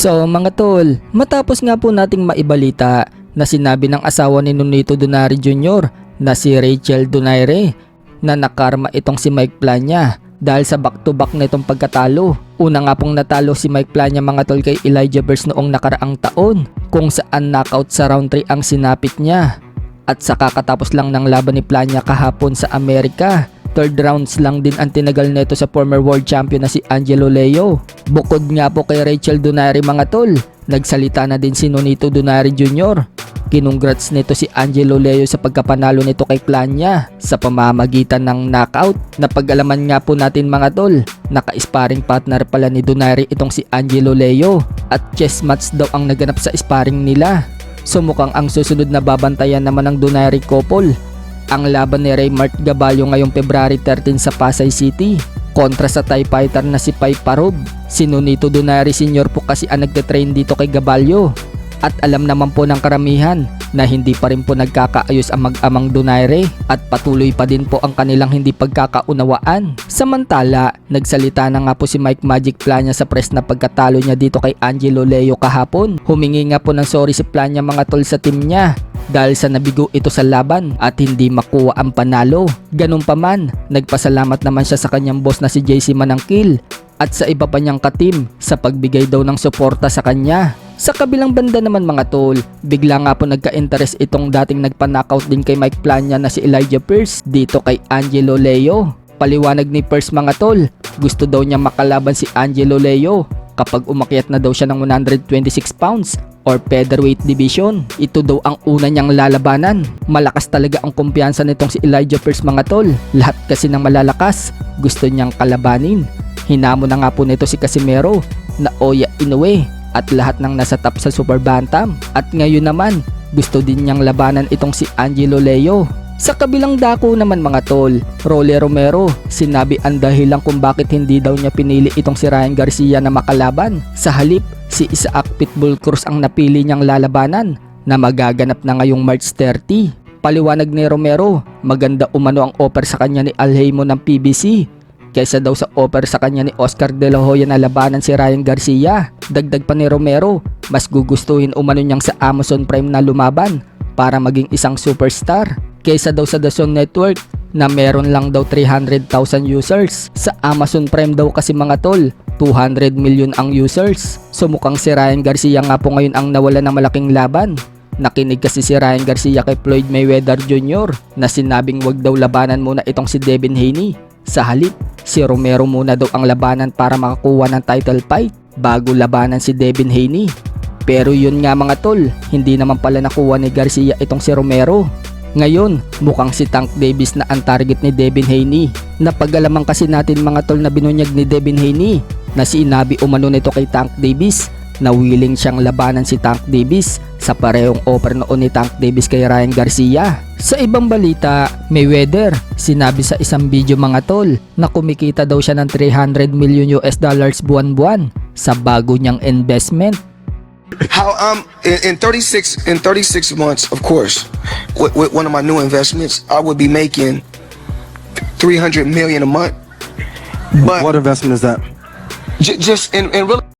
So mga tol, matapos nga po nating maibalita na sinabi ng asawa ni Nonito Donaire Jr. na si Rachel Donaire na nakarma itong si Mike Plania dahil sa back-to-back na itong pagkatalo. Una nga pong natalo si Mike Plania mga tol kay Elijah Burst noong nakaraang taon kung saan knockout sa round 3 ang sinapit niya. At sa kakatapos lang ng laban ni Plania kahapon sa Amerika, third rounds lang din ang tinagal nito sa former world champion na si Angelo Leo. Bukod nga po kay Rachel Donaire mga tol, nagsalita na din si Nonito Donaire Jr. Kinongrats nito si Angelo Leo sa pagkapanalo nito kay Plania sa pamamagitan ng knockout. Napag-alaman nga po natin mga tol, naka-sparring partner pala ni Donaire itong si Angelo Leo at chess match daw ang naganap sa sparring nila. So mukhang ang susunod na babantayan naman ng Donaire couple ang laban ni Raymart Gaballo ngayong February 13 sa Pasay City kontra sa Thai fighter na si Pai Parub. Si Nonito Donaire Sr. po kasi ang nagte-train dito kay Gaballo. At alam naman po ng karamihan na hindi pa rin po nagkakaayos ang mag-amang Donaire at patuloy pa din po ang kanilang hindi pagkakaunawaan. Samantala, nagsalita na nga po si Mike Magic Plania sa press na pagkatalo niya dito kay Angelo Leo kahapon. Humingi nga po ng sorry si Plania mga tol sa team niya dahil sa nabigo ito sa laban at hindi makuha ang panalo. Ganun pa man, nagpasalamat naman siya sa kanyang boss na si JC Manangkil at sa iba pa niyang ka-team sa pagbigay daw ng suporta sa kanya. Sa kabilang banda naman mga tol, bigla nga po nagka-interest itong dating nagpa-knockout din kay Mike Plania na si Elijah Pearce dito kay Angelo Leo. Paliwanag ni Pearce mga tol, gusto daw niya makalaban si Angelo Leo kapag umakyat na daw siya ng 126 pounds or featherweight division. Ito daw ang una niyang lalabanan. Malakas talaga ang kumpiyansa nitong si Elijah Pearce mga tol. Lahat kasi ng malalakas gusto niyang kalabanin. Hinamon na nga po nito si Casimero, Naoya Inoue at lahat ng nasa top sa Super Bantam. At ngayon naman, gusto din niyang labanan itong si Angelo Leo. Sa kabilang dako naman mga tol, Rolly Romero, sinabi ang dahilan kung bakit hindi daw niya pinili itong si Ryan Garcia na makalaban. Sa halip, si Isaac Pitbull Cruz ang napili niyang lalabanan na magaganap na ngayong March 30. Paliwanag ni Romero, maganda umano ang offer sa kanya ni Alheimo ng PBC kaysa daw sa offer sa kanya ni Oscar De La Hoya na labanan si Ryan Garcia. Dagdag pa ni Romero, mas gugustuhin umano niyang sa Amazon Prime na lumaban para maging isang superstar kaysa daw sa DAZN Network na meron lang daw 300,000 users. Sa Amazon Prime daw kasi mga tol, 200 million ang users. So mukhang si Ryan Garcia nga po ngayon ang nawala ng malaking laban. Nakinig kasi si Ryan Garcia kay Floyd Mayweather Jr. na sinabing wag daw labanan muna itong si Devin Haney. Sa halip, si Romero muna daw ang labanan para makakuha ng title fight bago labanan si Devin Haney. Pero yun nga mga tol, hindi naman pala nakuha ni Garcia itong si Romero. Ngayon, mukhang si Tank Davis na ang target ni Devin Haney. Napag-alaman kasi natin mga tol na binunyag ni Devin Haney na sinabi umano nito kay Tank Davis na willing siyang labanan si Tank Davis sa parehong offer noon ni Tank Davis kay Ryan Garcia. Sa ibang balita, Mayweather, sinabi sa isang video mga tol na kumikita daw siya ng $300 million buwan-buwan sa bago niyang investment. How in 36 months, of course, with one of my new investments, I would be making 300 million a month. But what investment is that? just in real